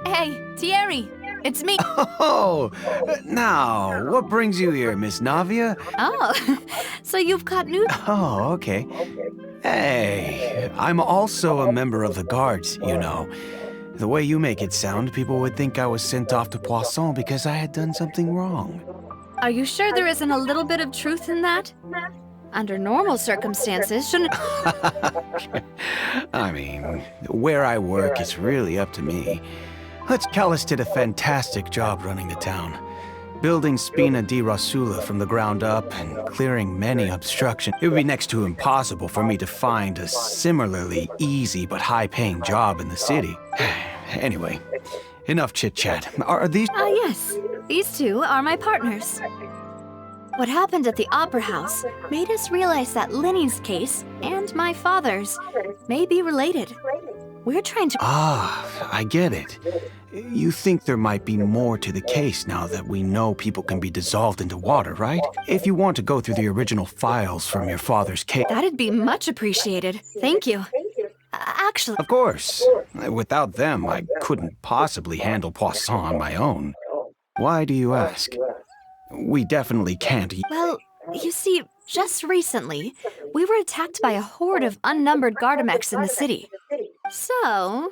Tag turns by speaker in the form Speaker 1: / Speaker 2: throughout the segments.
Speaker 1: Hey, Thierry, it's me.
Speaker 2: Oh, now, what brings you here, Miss Navia?
Speaker 1: Oh, so you've caught news?
Speaker 2: Oh, okay. Hey, I'm also a member of the guards, you know. The way you make it sound, people would think I was sent off to Poisson because I had done something wrong.
Speaker 1: Are you sure there isn't a little bit of truth in that? Under normal circumstances, shouldn't...
Speaker 2: I mean, where I work is really up to me. Callis did a fantastic job running the town, building Spina di Rasula from the ground up and clearing many obstructions. It would be next to impossible for me to find a similarly easy but high-paying job in the city. Anyway, enough chit-chat. Are these...
Speaker 1: Yes. These two are my partners. What happened at the Opera House made us realize that Linny's case and my father's may be related. We're trying to...
Speaker 2: Ah, I get it. You think there might be more to the case now that we know people can be dissolved into water, right? If you want to go through the original files from your father's case...
Speaker 1: That'd be much appreciated. Thank you. Actually...
Speaker 2: Of course. Without them, I couldn't possibly handle Poisson on my own. Why do you ask? We definitely can't...
Speaker 1: Well, you see, just recently, we were attacked by a horde of unnumbered Gardamex in the city. So,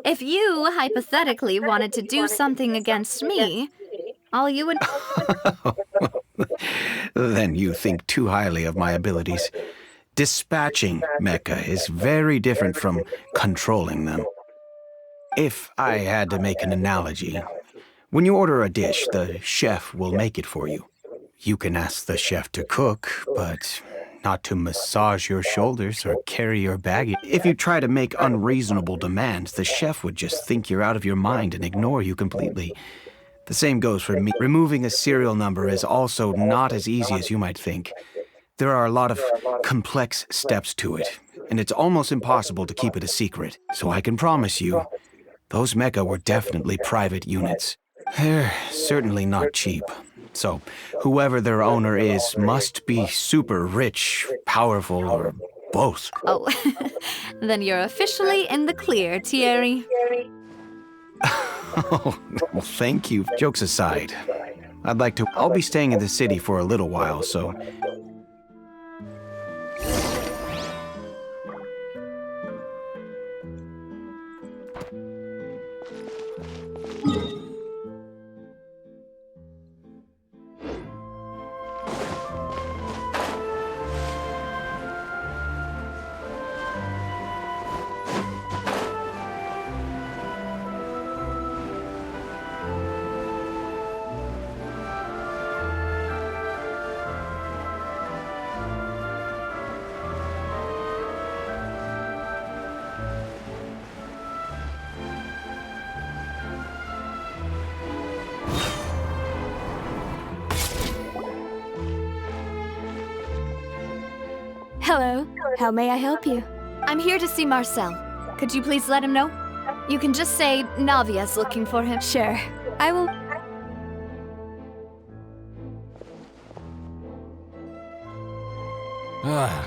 Speaker 1: if you hypothetically wanted to do something against me, all you would...
Speaker 2: Then you think too highly of my abilities. Dispatching mecha is very different from controlling them. If I had to make an analogy, when you order a dish, the chef will make it for you. You can ask the chef to cook, but not to massage your shoulders or carry your baggage. If you try to make unreasonable demands, the chef would just think you're out of your mind and ignore you completely. The same goes for me. Removing a serial number is also not as easy as you might think. There are a lot of complex steps to it, and it's almost impossible to keep it a secret. So I can promise you, those mecha were definitely private units. They're certainly not cheap. So, whoever their owner is must be super rich, powerful, or both.
Speaker 1: Oh, then you're officially in the clear, Thierry.
Speaker 2: Oh, well, thank you. Jokes aside, I'll be staying in the city for a little while, so...
Speaker 1: Hello. How may I help you? I'm here to see Marcel. Could you please let him know? You can just say Navia's looking for him. Sure. I will...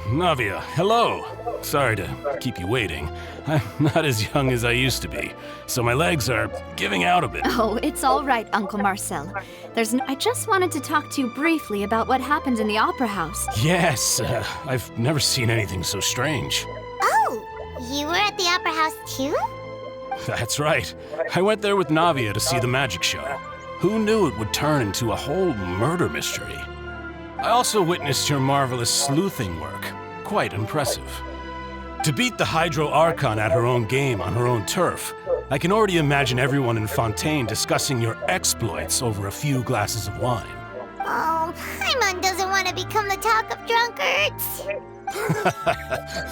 Speaker 3: Navia, hello. Sorry to keep you waiting. I'm not as young as I used to be, so my legs are giving out a bit.
Speaker 1: Oh, it's all right, Uncle Marcel. I just wanted to talk to you briefly about what happened in the Opera House.
Speaker 3: Yes, I've never seen anything so strange.
Speaker 4: Oh, you were at the Opera House too?
Speaker 3: That's right. I went there with Navia to see the magic show. Who knew it would turn into a whole murder mystery? I also witnessed your marvelous sleuthing work. Quite impressive. To beat the Hydro Archon at her own game on her own turf, I can already imagine everyone in Fontaine discussing your exploits over a few glasses of wine.
Speaker 4: Oh, Paimon doesn't want to become the talk of drunkards.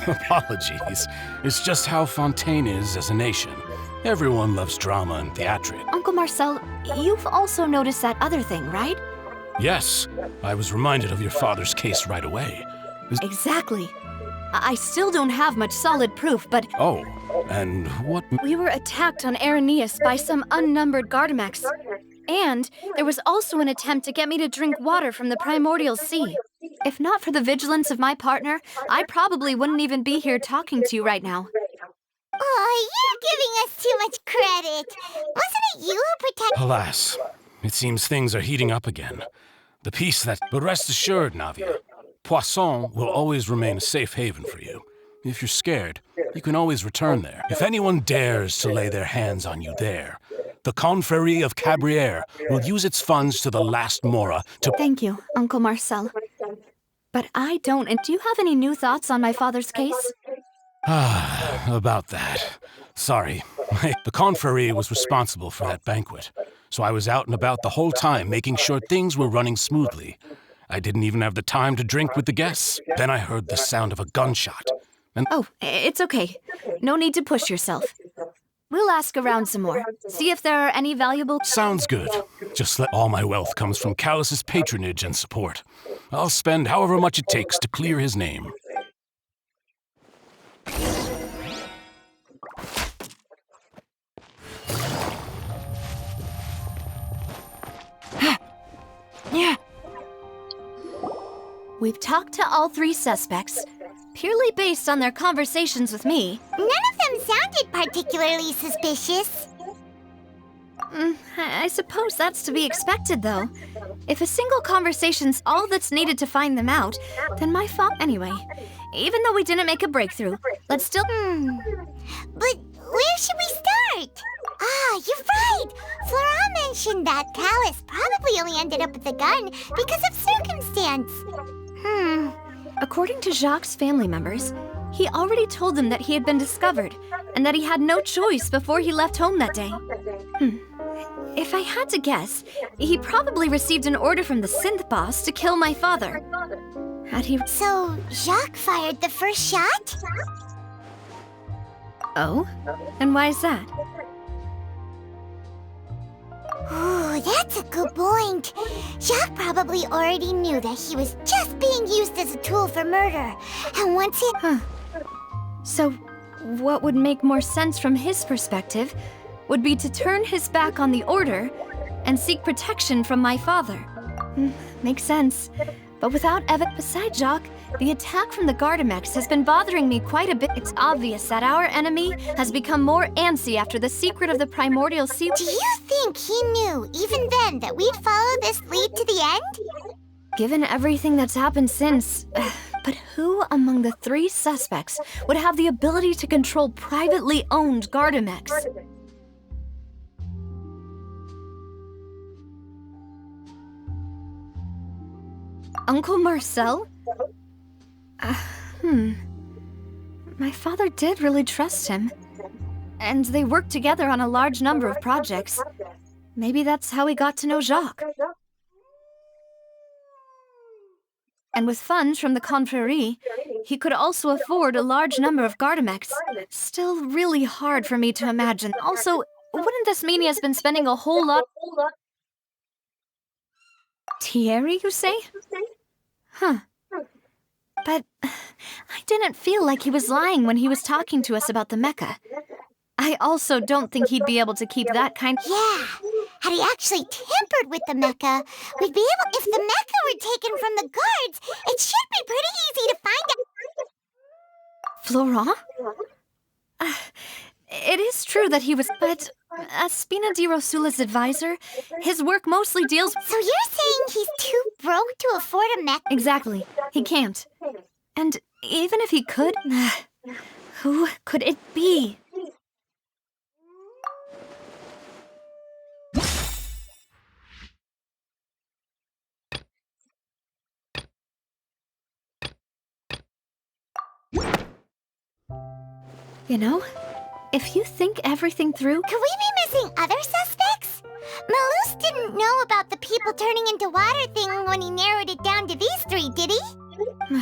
Speaker 3: Apologies. It's just how Fontaine is as a nation. Everyone loves drama and theatrics.
Speaker 1: Uncle Marcel, you've also noticed that other thing, right?
Speaker 3: Yes, I was reminded of your father's case right away.
Speaker 1: Exactly. I still don't have much solid proof, but...
Speaker 3: Oh, and what...
Speaker 1: We were attacked on Araneus by some unnumbered Gardamex. And there was also an attempt to get me to drink water from the primordial sea. If not for the vigilance of my partner, I probably wouldn't even be here talking to you right now.
Speaker 4: Oh, you're giving us too much credit. Wasn't it you who protected...
Speaker 3: Alas, it seems things are heating up again. The peace that... But rest assured, Navia, Poisson will always remain a safe haven for you. If you're scared, you can always return there. If anyone dares to lay their hands on you there, the Confrérie of Cabrières will use its funds to the last Mora to...
Speaker 1: Thank you, Uncle Marcel. But I don't... And do you have any new thoughts on my father's case?
Speaker 3: About that. Sorry. The Confrérie was responsible for that banquet, so I was out and about the whole time making sure things were running smoothly. I didn't even have the time to drink with the guests. Then I heard the sound of a gunshot. And
Speaker 1: Oh, it's okay. No need to push yourself. We'll ask around some more. See if there are any valuable...
Speaker 3: sounds good. Just let all my wealth comes from Callus's patronage and support. I'll spend however much it takes to clear his name.
Speaker 1: We've talked to all three suspects, purely based on their conversations with me.
Speaker 4: None of them sounded particularly suspicious.
Speaker 1: I suppose that's to be expected, though. If a single conversation's all that's needed to find them out, then my fault anyway. Even though we didn't make a breakthrough, let's still...
Speaker 4: But where should we start? Ah, you're right! Flora mentioned that Callus probably only ended up with the gun because of circumstance.
Speaker 1: According to Jacques' family members, he already told them that he had been discovered, and that he had no choice before he left home that day. If I had to guess, he probably received an order from the synth boss to kill my father. Had he...
Speaker 4: So, Jacques fired the first shot?
Speaker 1: Oh? And why is that?
Speaker 4: Ooh, that's a good point. Jacques probably already knew that he was just being used as a tool for murder. And once it...
Speaker 1: So, what would make more sense from his perspective would be to turn his back on the order and seek protection from my father. Makes sense. But without evidence besides Jacques, the attack from the Gardamex has been bothering me quite a bit. It's obvious that our enemy has become more antsy after the secret of the primordial sea...
Speaker 4: Do you think he knew, even then, that we'd follow this lead to the end?
Speaker 1: Given everything that's happened since... But who among the three suspects would have the ability to control privately owned Gardamex? Uncle Marcel? My father did really trust him. And they worked together on a large number of projects. Maybe that's how he got to know Jacques. And with funds from the Confrérie, he could also afford a large number of Gardamex. Still really hard for me to imagine. Also, wouldn't this mean he has been spending a whole lot... Thierry, you say? Huh. But I didn't feel like he was lying when he was talking to us about the mecha. I also don't think he'd be able to keep that kind...
Speaker 4: Yeah, had he actually tampered with the mecha, we'd be able... If the mecha were taken from the guards, it should be pretty easy to find out...
Speaker 1: Florent? It is true that he was... But as Spina di Rosula's advisor, his work mostly deals...
Speaker 4: So you're saying he's too broke to afford a mecha?
Speaker 1: Exactly. He can't. And even if he could... Who could it be? You know, if you think everything through...
Speaker 4: Could we be missing other suspects? Malus didn't know about the people turning into water thing when he narrowed it down to these three, did he?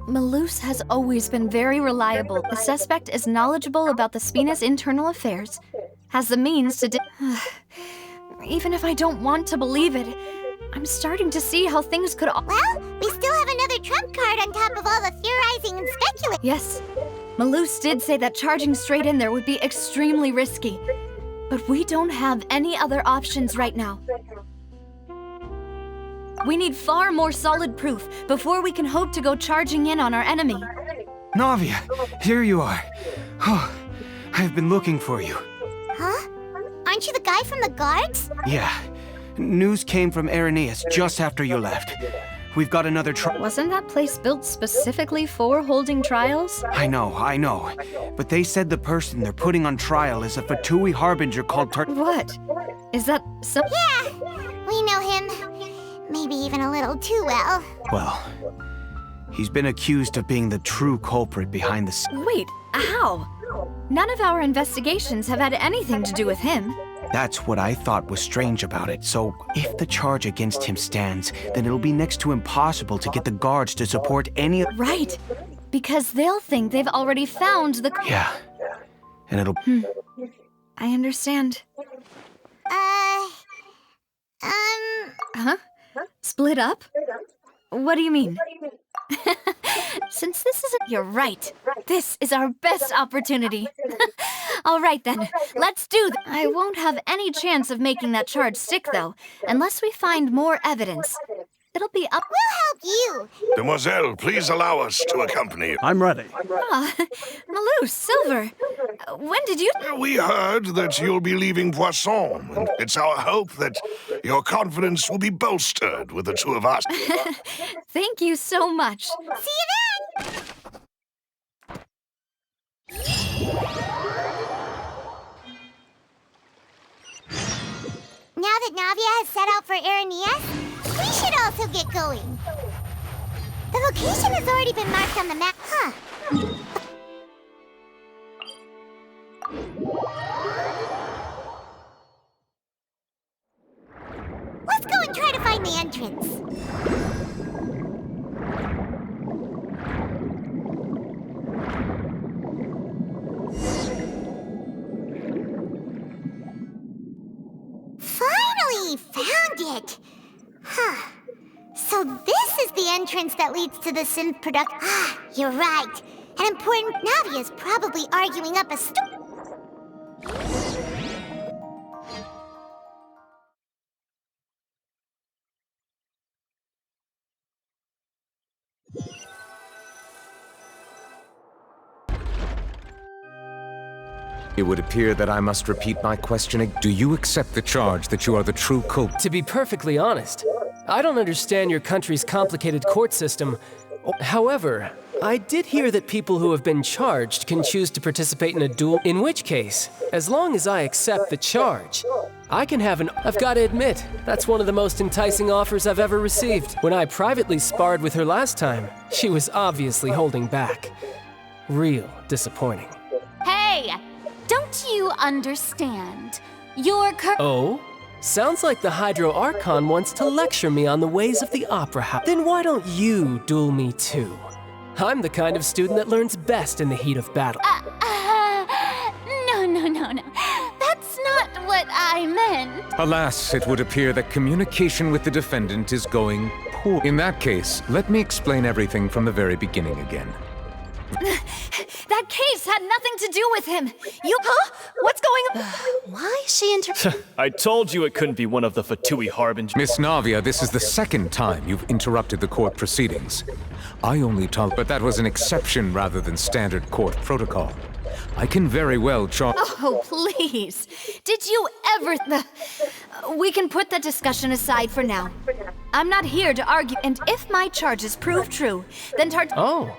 Speaker 1: Malus has always been very reliable. The suspect is knowledgeable about the Spina's internal affairs, has the means to... Even if I don't want to believe it, I'm starting to see how things could...
Speaker 4: Well, we still have another trump card on top of all the theorizing and speculating.
Speaker 1: Yes. Malus did say that charging straight in there would be extremely risky. But we don't have any other options right now. We need far more solid proof before we can hope to go charging in on our enemy.
Speaker 2: Navia, here you are. Oh, I've been looking for you.
Speaker 4: Huh? Aren't you the guy from the guards?
Speaker 2: Yeah. News came from Irenaeus just after you left. We've got another
Speaker 1: Wasn't that place built specifically for holding trials?
Speaker 2: I know. But they said the person they're putting on trial is a Fatui harbinger called
Speaker 1: What? Is that some...
Speaker 4: Yeah, we know him. Maybe even a little too well.
Speaker 2: Well, he's been accused of being the true culprit behind the...
Speaker 1: Wait, how? None of our investigations have had anything to do with him.
Speaker 2: That's what I thought was strange about it. So, if the charge against him stands, then it'll be next to impossible to get the guards to support any...
Speaker 1: Right. Because they'll think they've already found the...
Speaker 2: Yeah. And it'll...
Speaker 1: I understand. Huh? Split up? What do you mean? Since this isn't... You're right. This is our best opportunity. All right then, let's do that. I won't have any chance of making that charge stick, though, unless we find more evidence. It'll be up...
Speaker 4: We'll help you.
Speaker 5: Demoiselle, please allow us to accompany you.
Speaker 6: I'm ready.
Speaker 1: Ah, Malou, Silver, when did you...
Speaker 5: We heard that you'll be leaving Poisson, and it's our hope that your confidence will be bolstered with the two of us.
Speaker 1: Thank you so much.
Speaker 4: See you then! Now that Navia has set out for Irenaeus, we should also get going. The location has already been marked on the map, huh? Let's go and try to find the entrance. Finally found it! Huh. So this is the entrance that leads to the synth product. Ah, you're right. An important... Navia's probably arguing up a
Speaker 7: It would appear that I must repeat my questioning. Do you accept the charge that you are the true culprit?
Speaker 8: To be perfectly honest, I don't understand your country's complicated court system. However, I did hear that people who have been charged can choose to participate in a duel, in which case, as long as I accept the charge, I can have an... I've got to admit, that's one of the most enticing offers I've ever received. When I privately sparred with her last time, she was obviously holding back. Real disappointing.
Speaker 9: Hey! Don't you understand?
Speaker 8: Oh? Sounds like the Hydro Archon wants to lecture me on the ways of the Opera House. Then why don't you duel me too? I'm the kind of student that learns best in the heat of battle.
Speaker 9: No. That's not what I meant.
Speaker 7: Alas, it would appear that communication with the defendant is going poor. In that case, let me explain everything from the very beginning again.
Speaker 1: That case had nothing to do with him. You... Huh? What's going on?
Speaker 9: Why is she
Speaker 6: I told you it couldn't be one of the Fatui harbingers.
Speaker 7: Miss Navia, this is the second time you've interrupted the court proceedings. I only told, but that was an exception rather than standard court protocol. I can very well charge...
Speaker 1: Oh, please. Did you ever... We can put that discussion aside for now. I'm not here to argue, and if my charges prove true, then
Speaker 8: Oh.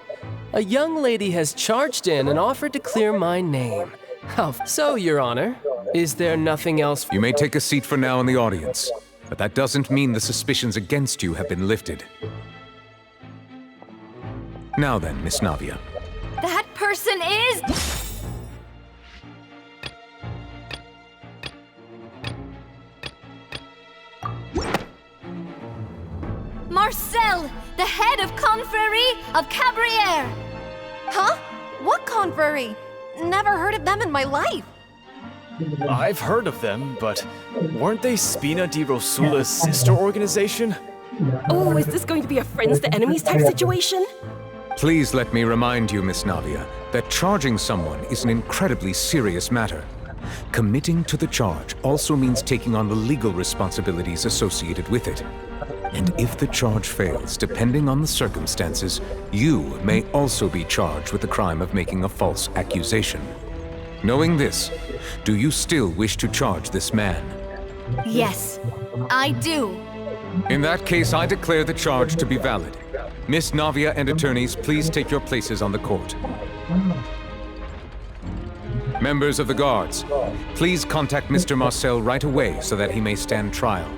Speaker 8: A young lady has charged in and offered to clear my name. So, Your Honor, is there nothing else?
Speaker 7: You may take a seat for now in the audience, but that doesn't mean the suspicions against you have been lifted. Now then, Miss Navia.
Speaker 1: That person is... Marcel, the head of Confrérie of Cabrières!
Speaker 10: Huh? What confrérie? Never heard of them in my life.
Speaker 6: I've heard of them, but weren't they Spina di Rosula's sister organization?
Speaker 10: Oh, is this going to be a friends to enemies type situation?
Speaker 7: Please let me remind you, Miss Navia, that charging someone is an incredibly serious matter. Committing to the charge also means taking on the legal responsibilities associated with it. And if the charge fails, depending on the circumstances, you may also be charged with the crime of making a false accusation. Knowing this, do you still wish to charge this man?
Speaker 1: Yes, I do.
Speaker 7: In that case, I declare the charge to be valid. Miss Navia and attorneys, please take your places on the court. Members of the guards, please contact Mr. Marcel right away so that he may stand trial.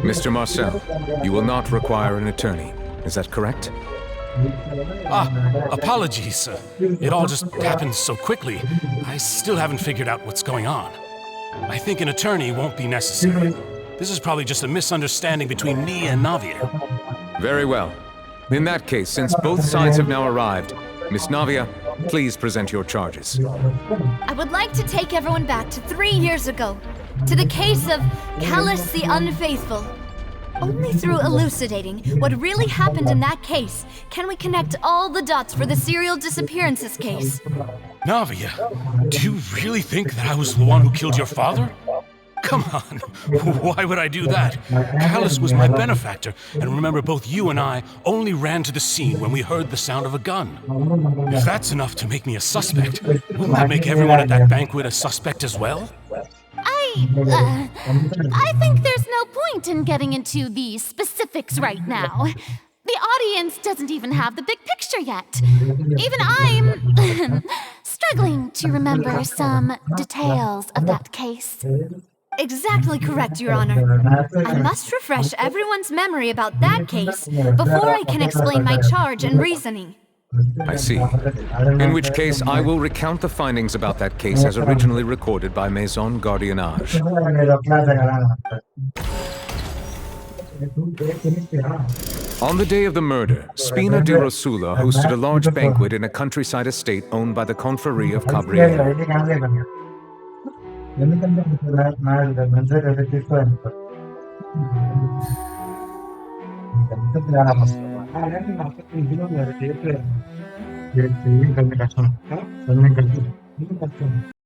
Speaker 7: Mr. Marcel, you will not require an attorney. Is that correct?
Speaker 3: Apologies. It all just happened so quickly. I still haven't figured out what's going on. I think an attorney won't be necessary. This is probably just a misunderstanding between me and Navia.
Speaker 7: Very well. In that case, since both sides have now arrived, Miss Navia, please present your charges.
Speaker 1: I would like to take everyone back to 3 years ago, to the case of Callus the Unfaithful. Only through elucidating what really happened in that case can we connect all the dots for the serial disappearances case.
Speaker 3: Navia, do you really think that I was the one who killed your father? Come on, why would I do that? Callus was my benefactor, and remember both you and I only ran to the scene when we heard the sound of a gun. If that's enough to make me a suspect, wouldn't that make everyone at that banquet a suspect as well?
Speaker 9: I think there's no point in getting into the specifics right now. The audience doesn't even have the big picture yet. Even I'm struggling to remember some details of that case.
Speaker 1: Exactly correct, Your Honor. I must refresh everyone's memory about that case before I can explain my charge and reasoning.
Speaker 7: I see. In which case, I will recount the findings about that case as originally recorded by Maison Gardiennage. On the day of the murder, Spina di Rosula hosted a large banquet in a countryside estate owned by the Confrérie of Cabrera.